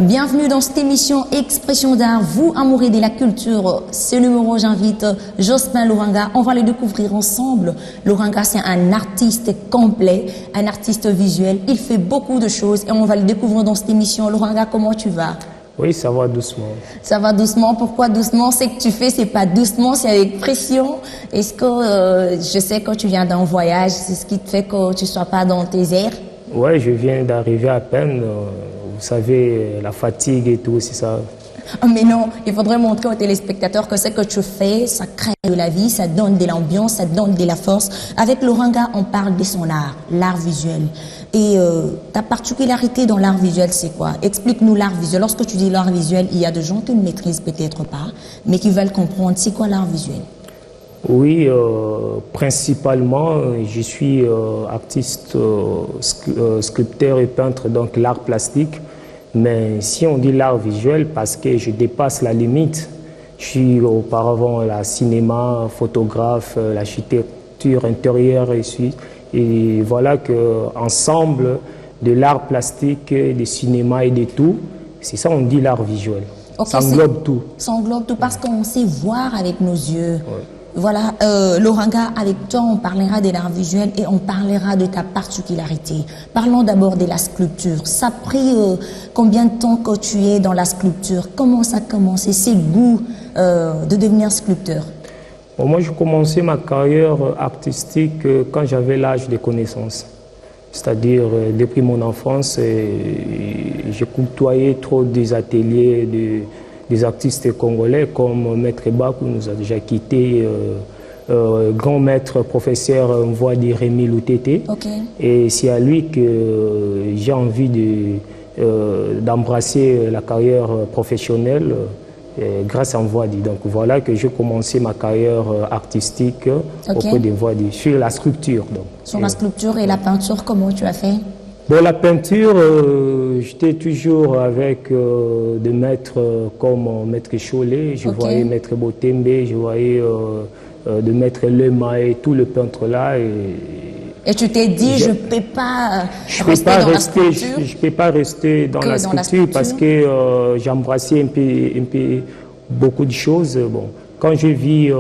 Bienvenue dans cette émission Expression d'art, vous amoureux de la culture. Ce numéro, j'invite Jospin Loranga. On va le découvrir ensemble. Loranga, c'est un artiste complet, un artiste visuel. Il fait beaucoup de choses et on va le découvrir dans cette émission. Loranga, comment tu vas? Oui, ça va doucement. Ça va doucement. Pourquoi doucement? C'est que tu fais, c'est pas doucement, c'est avec pression. Est-ce que je sais que tu viens d'un voyage, c'est ce qui te fait que tu sois pas dans tes airs? Ouais, je viens d'arriver à peine. Vous savez, la fatigue et tout, c'est ça. Oh, mais non, il faudrait montrer aux téléspectateurs que ce que tu fais, ça crée de la vie, ça donne de l'ambiance, ça donne de la force. Avec Loranga, on parle de son art, l'art visuel. Et ta particularité dans l'art visuel, c'est quoi? Explique-nous l'art visuel. Lorsque tu dis l'art visuel, il y a des gens qui ne maîtrisent peut-être pas, mais qui veulent comprendre. C'est quoi l'art visuel? Oui, principalement, je suis artiste, sculpteur et peintre, donc l'art plastique. Mais si on dit l'art visuel, parce que je dépasse la limite, je suis auparavant la cinéma, photographe, l'architecture intérieure et voilà que ensemble de l'art plastique, du cinéma et de tout, c'est ça on dit l'art visuel. Okay, ça englobe tout. Ça englobe tout parce qu'on sait voir avec nos yeux. Ouais. Voilà, Loranga, avec toi, on parlera de l'art visuel et on parlera de ta particularité. Parlons d'abord de la sculpture. Ça a pris combien de temps que tu es dans la sculpture? Comment ça a commencé, ces goûts de devenir sculpteur? Bon, moi, j'ai commencé ma carrière artistique quand j'avais l'âge de connaissance. C'est-à-dire, depuis mon enfance, j'ai côtoyé trop des ateliers des artistes congolais comme Maître Bakou nous a déjà quitté, grand maître professeur, on voit dire Rémi Loutete. Okay. Et c'est à lui que j'ai envie d'embrasser la carrière professionnelle grâce à Mvoidi. Donc voilà que j'ai commencé ma carrière artistique auprès de Mvoidi, sur la sculpture. Donc. Sur la sculpture et la peinture, comment tu as fait? Bon, la peinture, j'étais toujours avec des maîtres comme Maître Cholet, je voyais Maître Botembe, je voyais de Maître Lema et tout le peintre là. Et tu t'es dit, je ne peux pas rester dans la sculpture? Je ne peux pas rester dans la sculpture parce que j'embrassais un peu beaucoup de choses. Bon, quand je vis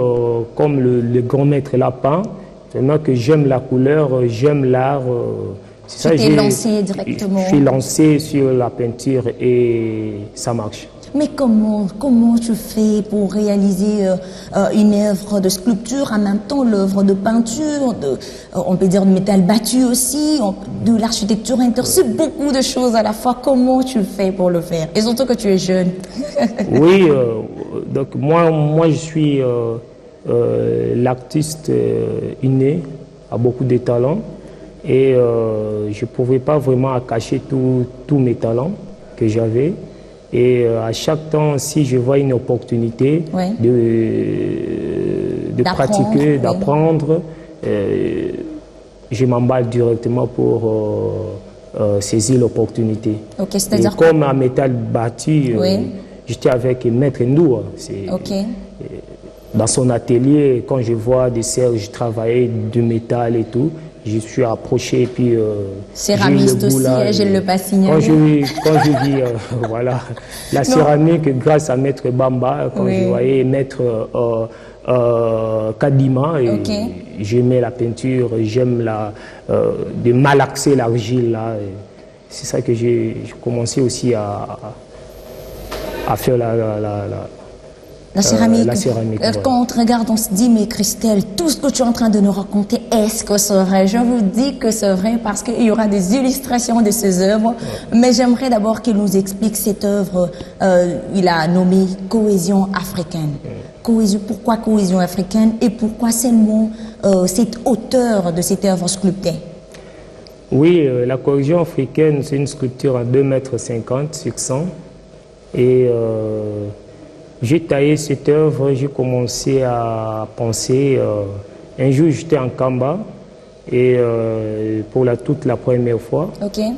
comme le grand maître l'a peint, vraiment que j'aime la couleur, j'aime l'art. Tu t'es lancé directement? Je suis lancé sur la peinture et ça marche. Mais comment tu fais pour réaliser une œuvre de sculpture, en même temps l'œuvre de peinture, on peut dire de métal battu aussi, de l'architecture intérieure, c'est beaucoup de choses à la fois. Comment tu fais pour le faire? Et surtout que tu es jeune. Oui, donc moi je suis l'artiste inné, a beaucoup de talents. Et je ne pouvais pas vraiment cacher tous mes talents que j'avais. Et à chaque temps, si je vois une opportunité de pratiquer, d'apprendre, je m'emballe directement pour saisir l'opportunité. Okay, comme un métal battu, j'étais avec Maître Ndoua. Dans son atelier, quand je vois des serres, travailler du métal et tout, je suis approché et puis céramiste aussi, je ne l'ai pas signalé. Quand je dis voilà la céramique grâce à Maître Bamba, quand je voyais Maître Kadima, j'aimais la peinture, j'aime de malaxer l'argile là. C'est ça que j'ai commencé aussi à faire la céramique. Quand ouais. on te regarde, on se dit, mais Christelle, tout ce que tu es en train de nous raconter, est-ce que c'est vrai? Je vous dis que c'est vrai parce qu'il y aura des illustrations de ces œuvres. Mais j'aimerais d'abord qu'il nous explique cette œuvre. Il a nommé Cohésion africaine. Pourquoi Cohésion africaine et pourquoi seulement cette hauteur de cette œuvre sculptée? Oui, la Cohésion africaine, c'est une sculpture à 2,50 m sur 100. Et j'ai taillé cette œuvre, j'ai commencé à penser. Un jour, j'étais en Kamba et pour toute la première fois.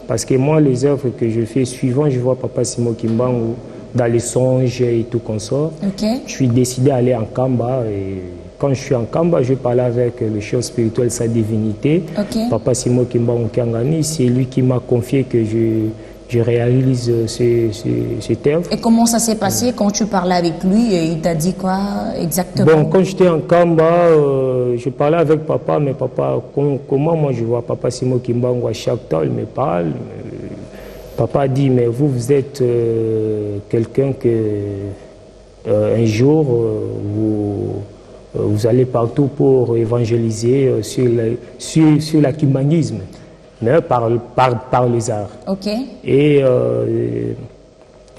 Parce que moi, les œuvres que je fais, suivant, je vois Papa Simon Kimbangu dans les songes et tout consort. Je suis décidé à aller en Kamba et quand je suis en Kamba, je parlais avec le chef spirituel, sa divinité, Papa Simon Kimbangu Kiangani. C'est lui qui m'a confié que je je réalise cette œuvre. Et comment ça s'est passé quand tu parlais avec lui? Il t'a dit quoi exactement? Bon, quand j'étais en Kamba, je parlais avec papa, mais papa, comment moi je vois papa Simon Kimbangu à chaque temps, il me parle. Papa dit, mais vous êtes quelqu'un que un jour vous allez partout pour évangéliser sur l'akimbangisme, mais par les arts. Ok. Et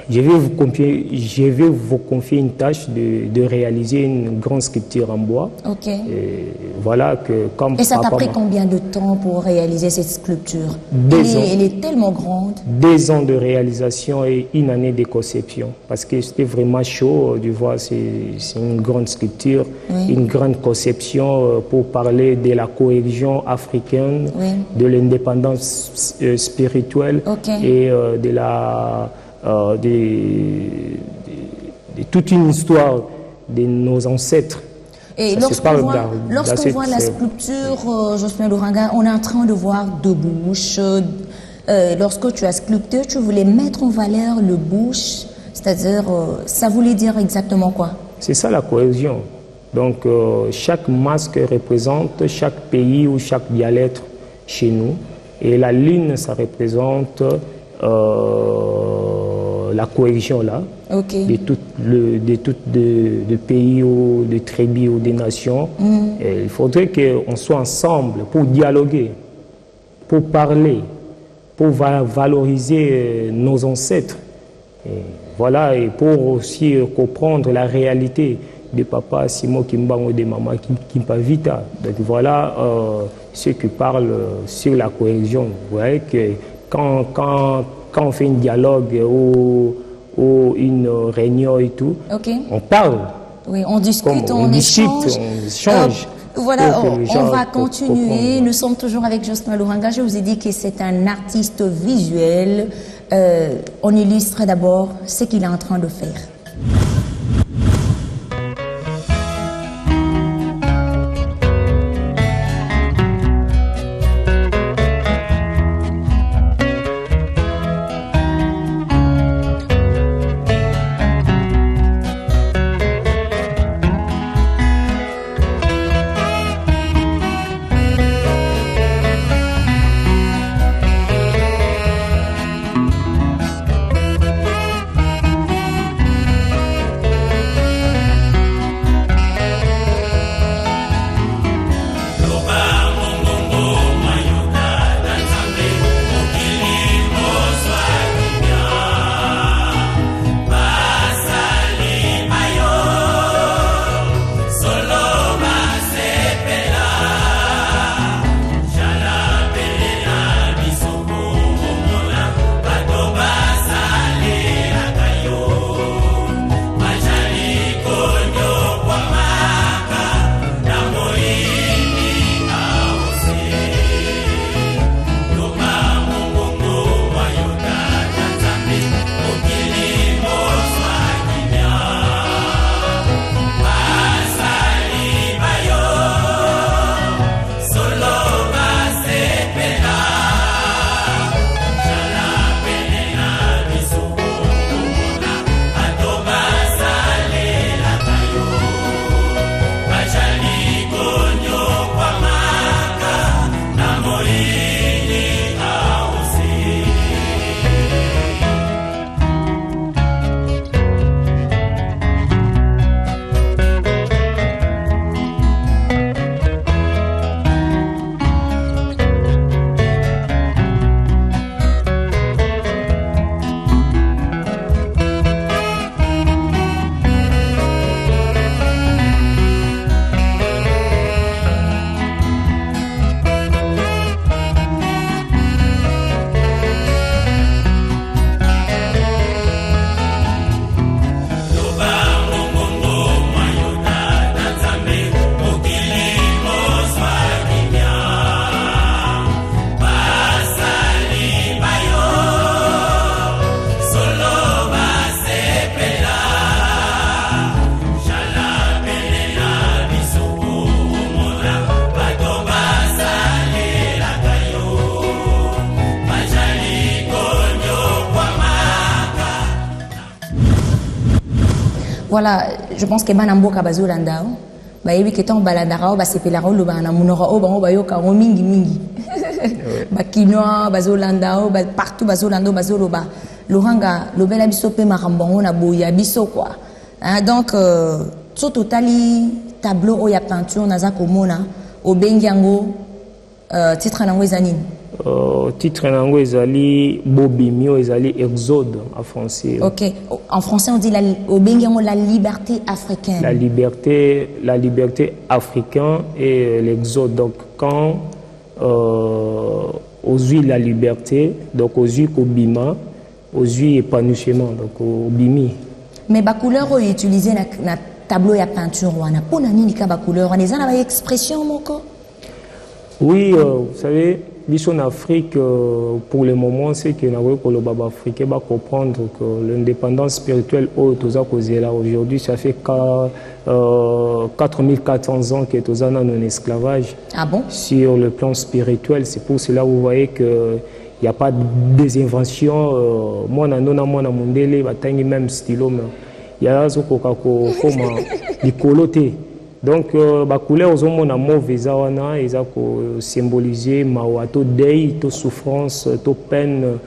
je vais vous confier une tâche de réaliser une grande sculpture en bois. Ok. Et voilà que comme Et ça t'a pris m'a- combien de temps pour réaliser cette sculpture? Deux ans. Elle est tellement grande. 2 ans de réalisation et 1 année de conception. Parce que c'était vraiment chaud de voir, c'est une grande sculpture, Oui. une grande conception pour parler de la cohésion africaine, Oui. de l'indépendance spirituelle Ok. et de toute une histoire de nos ancêtres. Et Ça se lorsqu'on parle voit, d'assez- voit la sculpture, Jospin Loranga, on est en train de voir deux bouches. Lorsque tu as sculpté, tu voulais mettre en valeur le bouche, c'est-à-dire, ça voulait dire exactement quoi? C'est ça la cohésion. Donc, chaque masque représente chaque pays ou chaque dialecte chez nous. Et la lune, ça représente la cohésion là, Ok. de pays ou de tribus ou des nations. Et il faudrait qu'on soit ensemble pour dialoguer, pour parler, pour valoriser nos ancêtres. Et voilà, et pour aussi comprendre la réalité de papa Simon Kimbangu et de maman Kimpavita. Donc voilà ce qui parle sur la cohésion. Vous voyez que quand on fait un dialogue ou une réunion et tout, Ok. on parle. Oui, on discute, Comme on échange. on échange. Voilà, pour que les on gens va comprennent. continuer. Nous sommes toujours avec Jospin Loranga. Je vous ai dit que c'est un artiste visuel. On illustre d'abord ce qu'il est en train de faire. Voilà, je pense que Banamboka Bazolandao, Bayebi Keton Balandarao, Basepelarao, Banamunoro, Bayoka, Mingi Mingi. Bakinoa, Bazolandao, partout Bazolando, Bazoloba. Loranga, Lobela Bisope Marambongo, Nabouya, Biso quoi. Donc, tout totali tableau ou ya peinture, Nazako Mona, au Bengiango, titre Nango Zanine. Titre nango ezali Bobimio ezali Exode en français. Ok, en français on dit au Bengiango la liberté africaine. La liberté africaine et l'exode. Donc quand aux yeux la liberté, donc aux yeux Kobima, aux yeux épanouissement, donc au Bimi. Mais ba couleur utilisé na tableau ya peinture wana pona nini ka ba couleur wana eza na ba expression moko. Oui, vous savez, en Afrique, pour le moment, c'est que le Baba africain va comprendre que l'indépendance spirituelle aujourd'hui, ça fait 4400 ans que nous sommes en esclavage. Ah bon? Sur le plan spirituel, c'est pour cela que vous voyez qu'il n'y a pas de désinvention. Moi, je suis même stylo. Il y a des colotés. Donc, la couleur aux hommes mauvais ils ont symbolisé mawato deuil, to souffrance, to peine,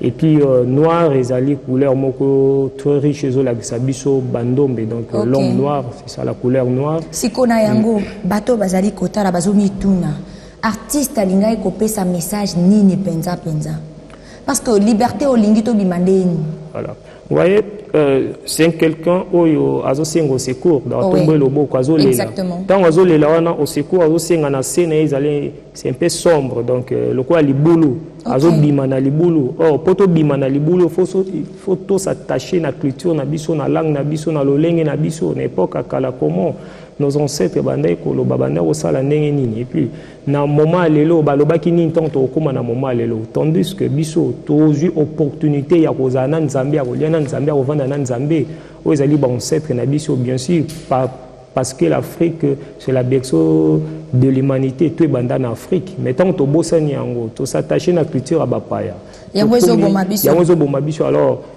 et puis noir ils ont couleur moko très riche ils ont la sabiso bandombe donc l'homme noir c'est ça la couleur noire. Sikona yango bato bazali kota la bazomi tuna artiste alinga ekopé sa message nini penza parce que liberté au lingito bimandeni. Voilà. Vous voyez, c'est quelqu'un qui a au secours, exactement. Quand on est au secours, c'est un peu sombre, donc le quoi liboulou, bimana liboulou. Or, pour bimana liboulou, il faut s'attacher à la culture, à la langue, à la langue, à l'époque, à la comment. Nos ancêtres bandaient que le babana au sala nengeni et puis na moment lelo baloba kini ntanto okoma na moment lelo tandis que biso tozu opportunité ya kozana nzambe ya koliana nzambe ya kovanda na nzambe o ezali ba ancêtre na biso bien sûr parce que l'Afrique c'est la berceau de l'humanité tout banda en Afrique mais tant to bosani yango to s'attacher na culture à bapaya alors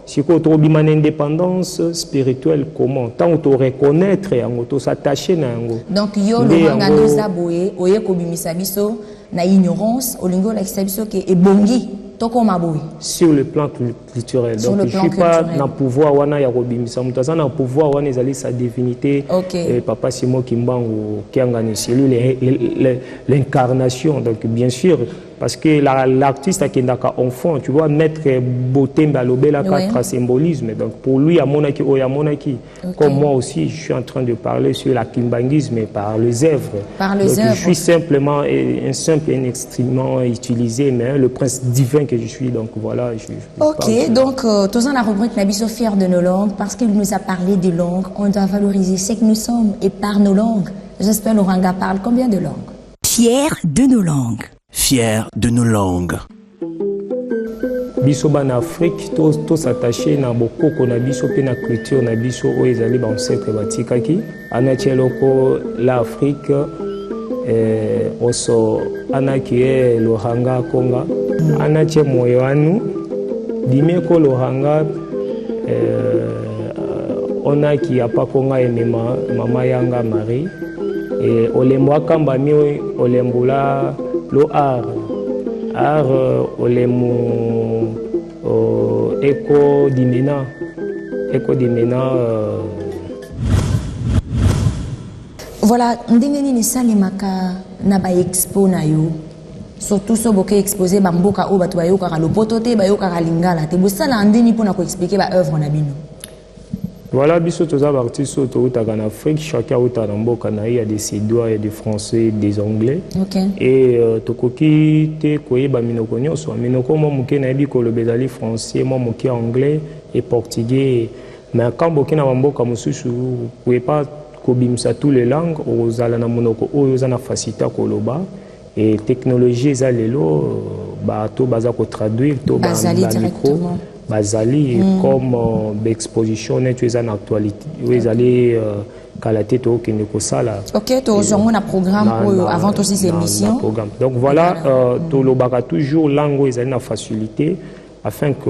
si tu as une indépendance spirituelle comment tant tu reconnaître yango to s'attacher na yango donc yo lo ngando zaboye oye ko bimisa biso na ignorance olingo la kisabiso ke ebongi toko maboye sur le plan culturel donc je suis pas dans pouvoir wana ya kobimisa mutaza na pouvoir wana ezali sa divinité papa Simon Kimbangu kiangani c'est lui l'incarnation donc bien sûr parce que l'artiste a un enfant, tu vois, mettre beauté dans le symbolisme. Donc pour lui, à Monaki, comme moi aussi, je suis en train de parler sur la kimbangisme par les œuvres. Je suis simplement un simple et extrêmement utilisé, mais le prince divin que je suis. Donc voilà. Ok, donc tous la rubrique Nabiso fier de nos langues, parce qu'il nous a parlé des langues, on doit valoriser ce que nous sommes et par nos langues. J'espère Loranga parle combien de langues? Fier de nos langues. Fier de nos langues. Biso en Afrique, tous s'attacher na bokoko na biso pe na culture na biso o ezali ba ancêtre batikaki. Anacheloko l'Afrique oso anaki Loranga Konga. Anache moyoanu dimeko Loranga onaki apa Konga emema mama yanga Marie et olemwa kamba mi olembula lo art olemu éco dimena voilà ndenge nini salimaka na ba expo na yo surtout so boke exposer bamboka o bato bayoka lopoto te bayoka lingala te bosala ndeni pona ko expliquer ba œuvre na bino. Voilà, biso toza artistes en Afrique, chacun a mboka na il y a des Suédois, il y a des Français, des Anglais. Et tokoki te koyeba minoko nyonso, minoko mo muke na yebi ko le bezali français, mo muke anglais et portugais. Mais quand boki na mboka mususu, vous pouvez pas kobimsa tous les langues, ozala na monoko oyo za na facilité koloba et technologie za lelo ba to baza ko traduire to ba micro. Bazali comme l'exposition tu es en actualité vous allez kalaté to qui ne kosala OK to zongo na programme avant aussi ces émissions donc voilà to lobaka toujours langue ils ont la facilité afin que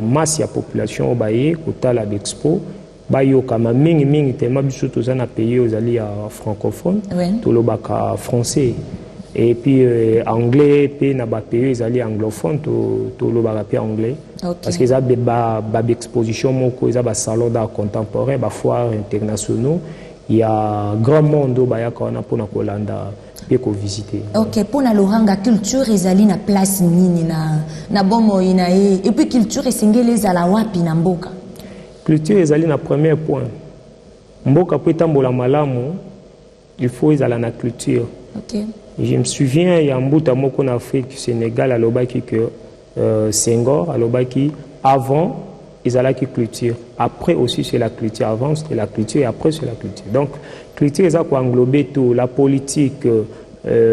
masse ya population baye kotala l'expo bayo kama mingi tellement biso tozana pays aux alliés francophones tolobaka français et puis anglais puis na ba pays aux alliés anglophones tolobaka pe anglais parce que ça ba exposition moko ça ba salon d'art contemporain ba foire internationaux il y a grand monde baya kana pona kolanda et ko visiter. OK, pour la loranga culture ezali na place nini na bomo ina et puis culture esengele za wapi na mboka. Culture ezali na premier point. Mboka po tambola malamu, il faut ezala na culture. OK. Je me souviens il y a mbuta moko en Afrique, Sénégal alobaki que Senghor alobaki avant ezalaki culture. Après aussi c'est la culture, avant c'était la culture et après c'est la culture. Donc culture eza ko englober tout, la politique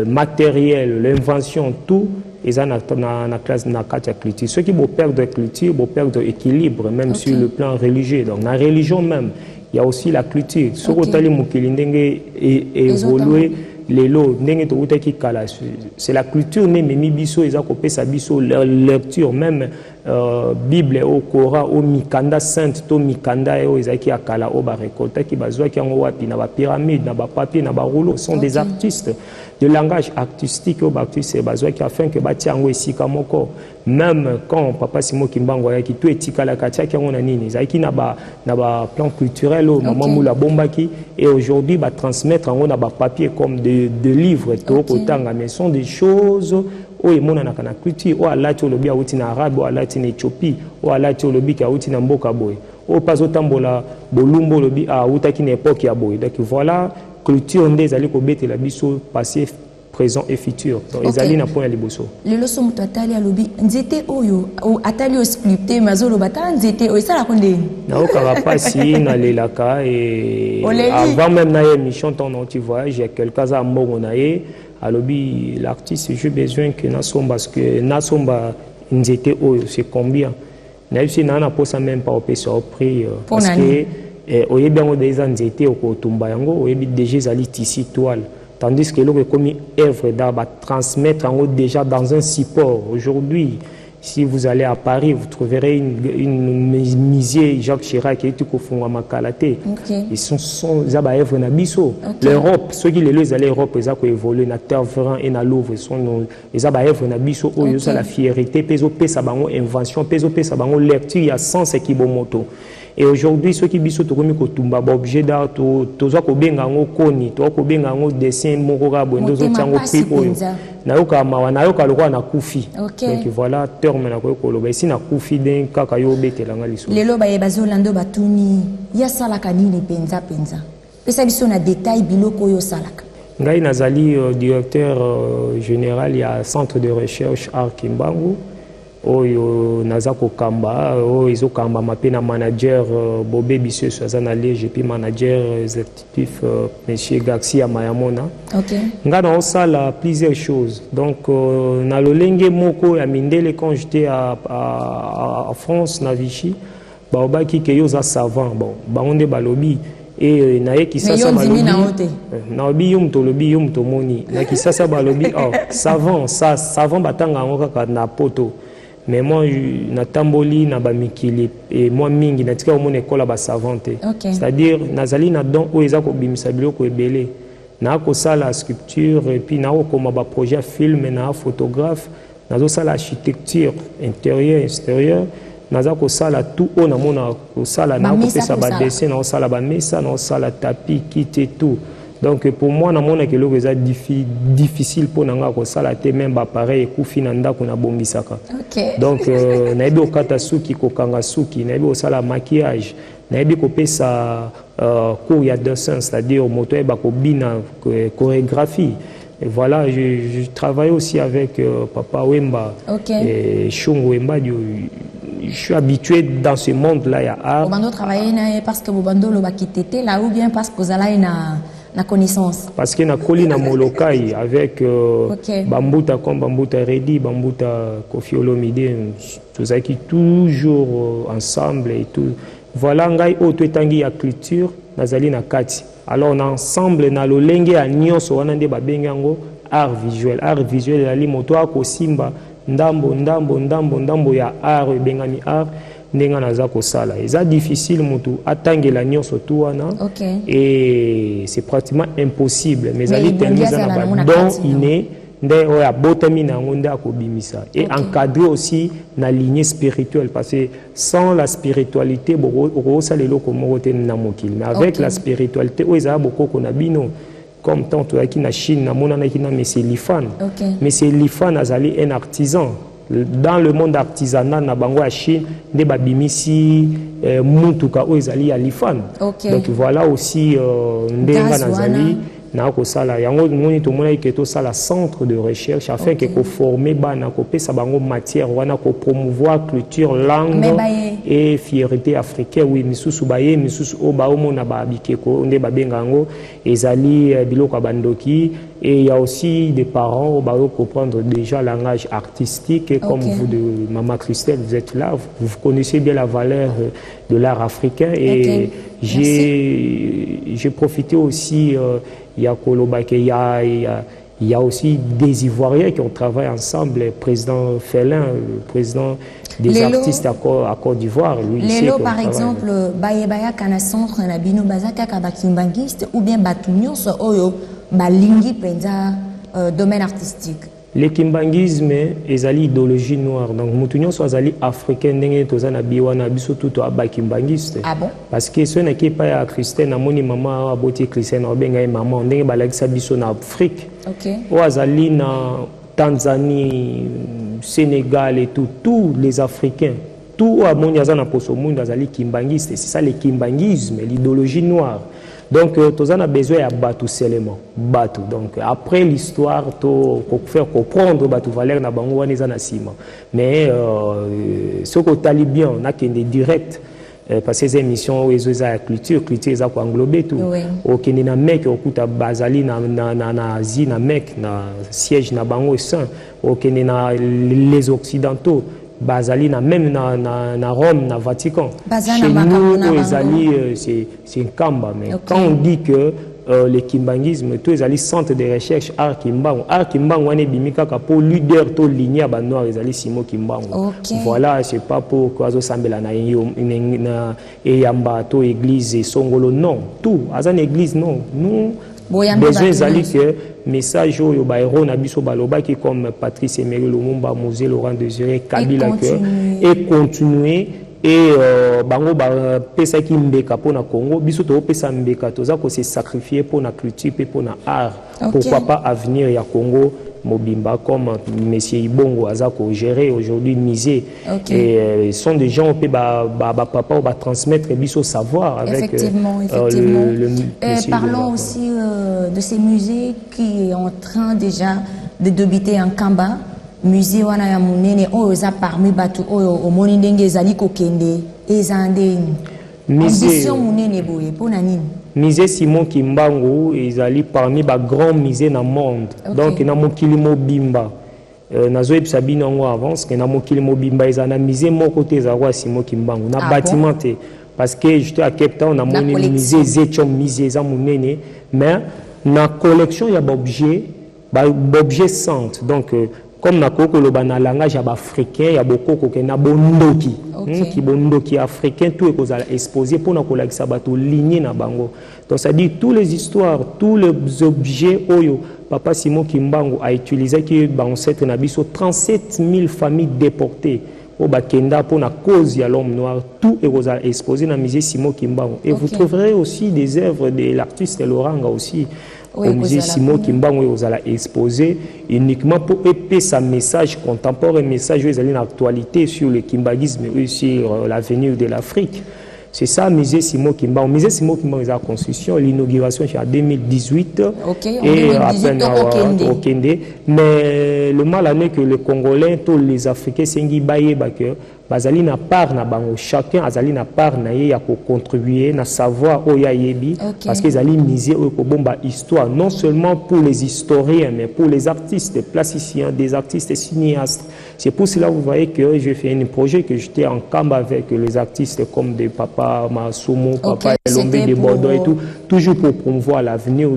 matérielle, l'invention, tout eza na classe na carte culture. Ceux qui vont perdre culture, vont perdre équilibre même sur le plan religieux. Donc la religion même, il y a aussi la culture. Ce que mokili ndenge évoluer les lots ndenge to utaki kala c'est la culture même mibiso eza ko pesa biso lecture même Bible au Coran au mikanda sainte to mikanda eo ezaki akala o ba récolta ki bazwa ki ngo wapi na ba pyramide na ba papier na ba rouleau sont des artistes de langage artistique au baptiste bazwa ki afin que bati ngo esika moko même quand papa Simo Kimbango ya ki to etikala katia ki ngo na nini ezaki na ba plan culturel au maman mula bombaki et aujourd'hui ba transmettre ngo na ba papier comme de livres to kotanga mais sont des choses oye mona na kana culture o alati olobi awuti na arabe o alati na Éthiopie o alati olobi ka awuti na mboka boy o pazo tambola bolumbo olobi awutaki na époque ya boy. Donc voilà culture ndé ezali ko betela biso passé présent et futur. Donc ezali na point ya liboso le loso muto atali alobi nzete oyo atali o sculpté mazolo bata nzete oyo sala konde na o kara pasi na lelaka et avant même na émission ton tu vois j'ai quelques à mbongo na ye alobi l'artiste j'ai besoin que nasomba parce que nasomba nzete oyo c'est combien na yisi na posa même pas au prix parce que oyebi yango déjà nzete okotumba yango oyebi déjà ezali tissu toile tandis que l'autre comme œuvre d'art va transmettre yango déjà dans un support. Aujourd'hui si vous allez à Paris, vous trouverez une musée Jacques Chirac qui est tout au fond à Makalate. Ils sont œuvres na biso. L'Europe, ceux qui les allaient Europe, ils ont évolué na Terre et na Louvre, ils sont les œuvres na biso. Oh, ils ont la fierté, peso pesa bango invention, peso pesa bango lecture, il y a sens ekibomoto. Et aujourd'hui, ceux qui biso to komi ko tumba objet d'art to zo ko benga ngo koni, to ko benga ngo dessin moko ka bo ndozo tsango pi oyo. Na yoka mawa na yoka lokwa na kufi. Donc voilà terme na ko loba ici na kufi den kaka yo betela nga liso. Lelo ba yebazo lando batuni ya salaka nini penza. Pesa biso na détail biloko yo salaka. Ngai nazali directeur général ya centre de recherche Art Kimbangu. Oyo nazako kamba izo kamba mapena manager Bobé Bisseux Sazana Liège puis manager exécutif monsieur Garcia Mayamona. Nga na osala plusieurs choses donc na lolenge moko ya mindele quand j'étais à France na Vichy ba obaki ke yo za savant bon ba onde balobi et na ye kisasa balobi na obi yum to lobi yum to moni na kisasa balobi savant batanga ngo kaka na poto. Mais moi, natamboli na bamikili et moi mingi natika au mon école ba savante. C'est-à-dire nazali na don o ezako bimisa biloko ebele. Na ko sala sculpture et puis na ko ma ba projet film na photographe, nazo sala architecture intérieur extérieur, nazako sala tout on na mona ko sala na ko pesa ba dessin na sala ba mesa na sala tapis kit et tout. Donc pour moi na mona ke loko eza difficile pour nanga ko sala te même ba pareil kufi na ndako na bongisaka. Donc na ebi okata suki ko kanga suki na ebi osala maquillage na ebi ko pesa cours ya dessin c'est-à-dire moto eba ko bina chorégraphie. Et voilà je travaille aussi avec Papa Wemba et Shungo Wemba. Je suis habitué dans ce monde là ya art. Bando travailler parce que bando lo bakitete là ou bien parce que vous allez na connaissance parce que na koli na molokai avec Bambuta comme Bambuta Redi Bambuta Kofi Olomide tous qui toujours ensemble et tout voilà ngai o twetangi ya culture nazali na kati alors on ensemble na lolenge ya nyonso wana nde babengango art visuel ali moto ako simba ndambo ya art bengami art ndenga naza kosala eza difficile mutu atangela nyonso tu wana et c'est pratiquement impossible mais ali tellement za na don inné nde oya botami na ngonda akobimisa et encadrer aussi na lignée spirituelle parce que sans la spiritualité boko salelo ko mokote na mokili mais avec la spiritualité oza boko na bino comme tant qui na Chine na monana qui na monsieur Lifan monsieur Lifan azali un artisan dans le monde artisanal na bango à Chine nde babimisi mutuka oezali ya Lifan donc voilà aussi ndenga nazali na ko sala yango ngoni to mona iketo sala centre de recherche afin que ko former bana ko pesa bango matière wana ko promouvoir culture langue et fierté africaine oui misusu baye misusu o ba omona ba bikeko nde babenga ngo ezali biloko bandoki et il y a aussi des parents ba comprendre déjà le langage artistique et comme vous de Maman Christelle vous êtes là vous connaissez bien la valeur de l'art africain et j'ai profité aussi il y a aussi des Ivoiriens qui ont travaillé ensemble, le président Félin, le président des artistes à Côte d'Ivoire. Lélo, par exemple, Bayebaya kana centre na bino bazaka kabakimbangiste ou bien batunyo so oyo balingi penza domaine artistique. Le kimbangisme est l'idéologie noire. Donc, nous sommes africains, nous sommes ah bon? Parce que ce n'est pas Christian, nous maman a beauté Christian, maman, nous sommes en Afrique. Nous sommes en Tanzanie, Sénégal et tout, tous les Africains. Tout le monde est kimbanguiste. C'est ça le kimbangisme, l'idéologie noire. Donc, tu as besoin de battre seulement. Battre. Donc, après l'histoire, tu faire comprendre que tu vas aller dans le mais ce que tu as bien, on a des directs. Parce que ces émissions, ils ont la culture, ils ont englobé tout. Ok, il y a un mec, il y a Bazali, na Asie, na mec, na siège, na Bango Saint. Ok, il y a les Occidentaux. Bazali na même na Rome, na Vatican. Chez nous, c'est un Kamba. Mais quand on dit que le kimbangisme, tous les centres de recherche art kimbango, on est bimika pour leader to lignée à Banoir, les Simo kimbango. Voilà, c'est pas pour quoi ça semble na eyamba to église songolo non, tout. Azan église non, nous besoin zali que message au bairo na biso baloba qui comme Patrice Emery Lumumba, Mosé Laurent Désiré Kabila et continuer et bango ba pesa ki mbeka pona Congo biso to pesa mbeka toza ko se sacrifier pona culture pe pona art pourquoi pas avenir ya Congo mobimba comme monsieur Ibongo azako gérer aujourd'hui musée et sont des gens peut papa va transmettre biso savoir avec effectivement. Parlons aussi de ces musées qui est en train déjà de débiter en Kamba. Musée wana ya munene oyo za parmi batu oyo omoni ndenge ezali kokende ezande ambition munene boye pona nini musée Simon Kimbangu ezali parmi ba grands musées na monde donc na mokili mobimba nazo ebisa bino ngo avance que na mokili mobimba ezana musée moko te za roi Simon Kimbangu na bâtiment te parce que j'étais à Cape Town na moni musée zecho musée za munene mais na collection ya objet centre donc comme na koko le bana langage africain ya bokoko ke na bondoki ki bondoki africain tout est kozala exposé pour na kolakisa bato lignée na bango donc ça dit tous les histoires tous les objets oyo papa Simon Kimbangu a utilisé qui ba ancêtre na biso 37 000 familles déportées au bakenda pour na cause ya l'homme noir tout est kozala exposé na musée Simon Kimbangu et vous trouverez aussi des œuvres de l'artiste Loranga aussi au musée Simon Kimbangu vous allez exposer uniquement pour épaisser sa message contemporain, message où ils allaient l'actualité sur le kimbangisme et sur l'avenir de l'Afrique. C'est ça, musée Simon Kimbangu. Musée Simon Kimbangu, la construction, l'inauguration c'est en 2018 et à peine au Kende. Mais le mal est que les Congolais, tous les Africains, c'est que bazali na part na bango chacun azali na part na ye ya ko contribuer na savoir oya yebi parce qu'ils allaient miser au bomba histoire non seulement pour les historiens mais pour les artistes plasticiens des artistes cinéastes. C'est pour cela vous voyez que j'ai fait un projet que j'étais en camp avec les artistes comme des Papa Masumo, Papa Lombe de Bordeaux et tout toujours pour promouvoir l'avenir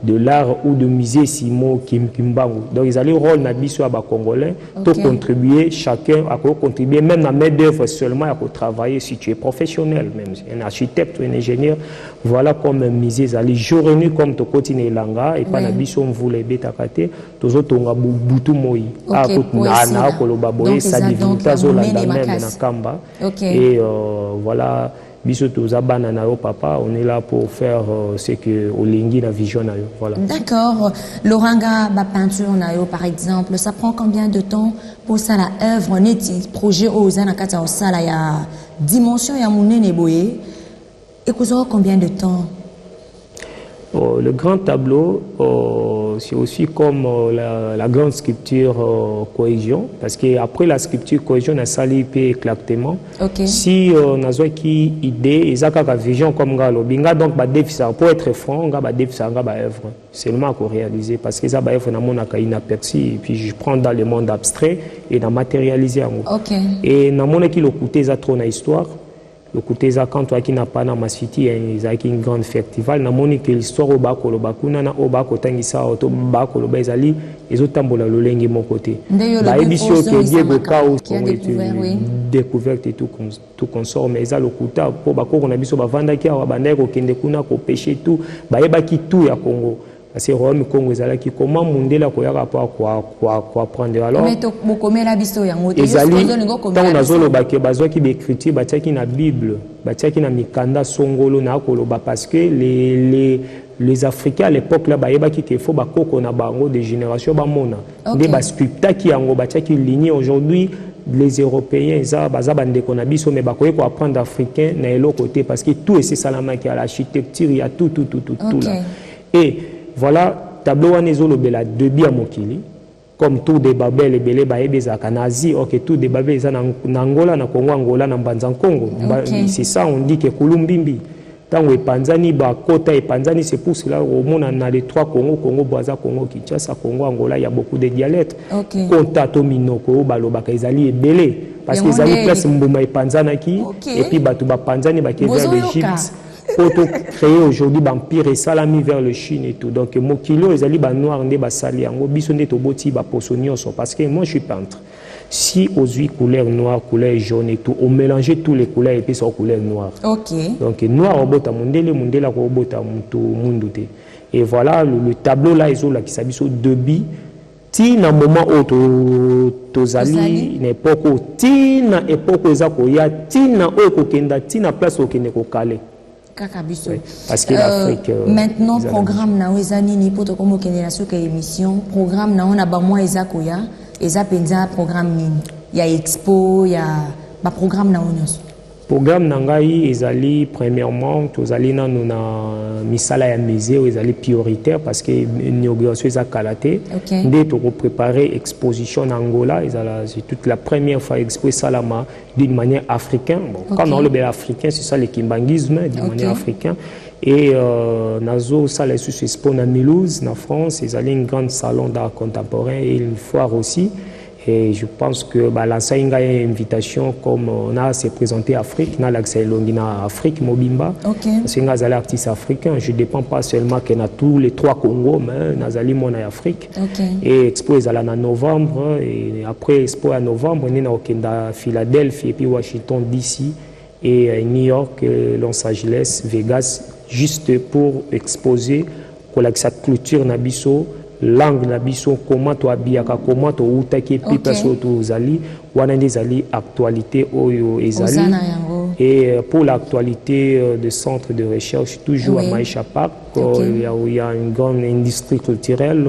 de l'art ou de musée Simo Kimbangu. Donc ils allaient rôle nabiso à Congolais pour contribuer, chacun a contribuer, même la main d'œuvre seulement à travailler si tu es professionnel, même un architecte ou un ingénieur. Voilà comme un musée, ils allaient jour et nuit comme to continue langa et pas nabiso on voulait bêta kate, tous autres on a butu moi. Ah, na koloba boye sa divinité zo la même na kamba. Et voilà. Papa, on est là pour faire ce que Olingi la vision. Voilà. D'accord. Loranga, la peinture, par exemple, ça prend combien de temps pour ça la œuvre? On est projet aux Zanakata au Sala, il y a dimension, il y a mon neboye. Et combien de temps? Le grand tableau, c'est aussi comme la grande sculpture cohésion, parce qu'après la sculpture cohésion, on a sali éclatement. Si on a une idée, ils ont une vision comme Galo. Donc, pour être franc, on a œuvre seulement pour réaliser, parce que ça œuvre on inaperçu, et puis je prends dans le monde abstrait et dans matérialiser. Et dans mon qui le côté ça trop na histoire. Le côté ça quand toi qui n'a pas dans ma city ils ont une grande festival na moni que l'histoire au bako lo bakuna na au bako tangisa auto bako lo bazali les autres tambola lo lengi mon côté ba ebisio que Diego Kao qui a découverte et tout consort mais ça le kuta pour bako on a biso ba vanda ki awa bandai ko kende kuna ko pêcher tout ba yeba ki tout ya Congo. C'est Rome Congo qui comment Mundela koyaka pa quoi prendre alors mais to bokomela biso yango te tant on a zolo bake bazo ki d'écriture batiaki na Bible batiaki na mikanda songolo na koloba parce que les Africains à l'époque là bayeba ki te faut bakoko na bango de génération ba mona nde ba sculptaki yango batiaki lignée aujourd'hui les Européens ça baza bande ko na biso mais bakoye ko apprendre africain na eloko côté parce que tout est salama qui a l'architecture il y a tout là et voilà, tableau anezolo bela debi à Mokili, comme tout des babel et belé baébé za Kanazi, ok, tout des babel za Angola, na Congo, Angola, na Banzan Congo. C'est ça, on dit que Kulumbimbi. Tant que Panzani, Kota et Panzani, c'est pour cela au monde on a les trois Congo, Congo, Boisa, Congo, Kinshasa, Congo, Angola, il y a beaucoup de dialectes. Kota, Tominoko, Balobaka, Izali et belé. Parce qu'ils allaient place Mbuma et Panzanaki, et puis Batouba Panzani, qui vers l'Égypte. Pour créer aujourd'hui l'empire et salami vers le Chine et tout. Donc, Mokilo, ils allaient noir, ils allaient sali, parce que moi je suis peintre. Si aux huit couleurs noires, couleurs jaunes et tout, on mélangeait tous les couleurs et puis sur couleur noire. Donc, noir au bota mundele, mundela au bota mundute. Et voilà, le tableau là, ils ont là qui s'habille sur deux billes. Si dans un moment où tozali, une époque où, si dans l'époque où il y a, si dans la place où il y a, parce que l'Afrique maintenant programme na wezani ni poto komo kenela soka émission programme na on a ba moi ezakoya penza programme nini ya expo ya ba programme na onyoso programme nangai ezali premièrement tozali na misala ya musée ezali prioritaire parce que l'inauguration eza kalaté nde to préparer exposition en Angola c'est toute la première fois expo salama d'une manière africaine quand on le africain c'est ça le kimbangisme d'une manière africaine et nazo sala sous expo na Mulhouse na France ezali un grand salon d'art contemporain et une foire aussi. Et je pense que l'enseigne a une invitation comme on a se présenté à Afrique, on a l'accès à Afrique, Mobimba. C'est un artiste africain. Je ne dépends pas seulement qu'il y a tous les trois Congos, mais on a Afrique. Et Expo est en novembre. Et après Expo en novembre, on est à Philadelphie, et puis Washington DC, et New York, Los Angeles, Vegas, juste pour exposer cette culture nabiso. Langue na biso comment to abiaka comment to utaki puis perso to zali wana ndezali actualité oyo ezali et pour l'actualité de centre de recherche toujours à Maïcha Park il y a une grande industrie culturelle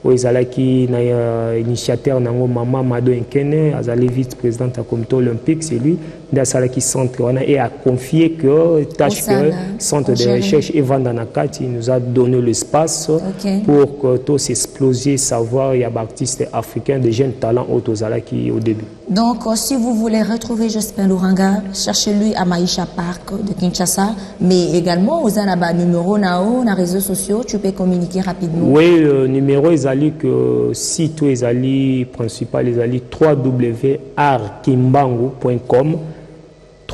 où ezalaki na initiateur nango Mama Mado Nkene azali vice-présidente du comité olympique c'est lui d'asalaki centre wana et a confié que tâche que centre de recherche Evan Danakati nous a donné l'espace pour que tous exploser savoir il y a des artistes africains de jeunes talents autozalaki au début. Donc si vous voulez retrouver Jospin Loranga, cherchez-lui à Maïcha Park de Kinshasa, mais également aux anaba numéro nao na réseaux sociaux, tu peux communiquer rapidement. Oui, le numéro ezali que site ezali principal ezali www.arkimbangu.com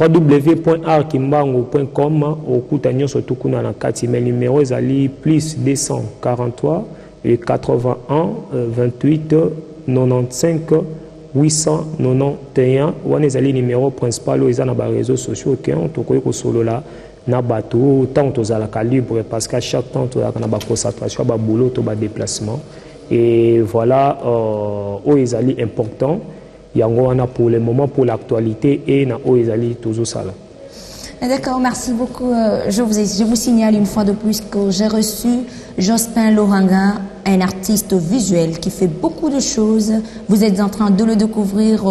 www.arkimbango.com okuta nyonso tukuna na kati mais numéro ezali plus 243 et 81 28 95 891 wana ezali numéro principal oyo eza na ba réseaux sociaux ke tokoki kosolola na bato tant tozalaka libre parce qu'à chaque temps tozalaka na ba concentration ba boulot to ba déplacement et voilà oyo ezali important yango wana pour le moment pour l'actualité et na oyo ezali toujours sala. D'accord, merci beaucoup. Je vous signale une fois de plus que j'ai reçu Jospin Lohanga, un artiste visuel qui fait beaucoup de choses. Vous êtes en train de le découvrir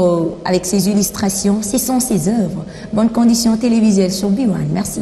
avec ses illustrations. Ce sont ses œuvres. Bonne condition télévisuelle sur B1. Merci.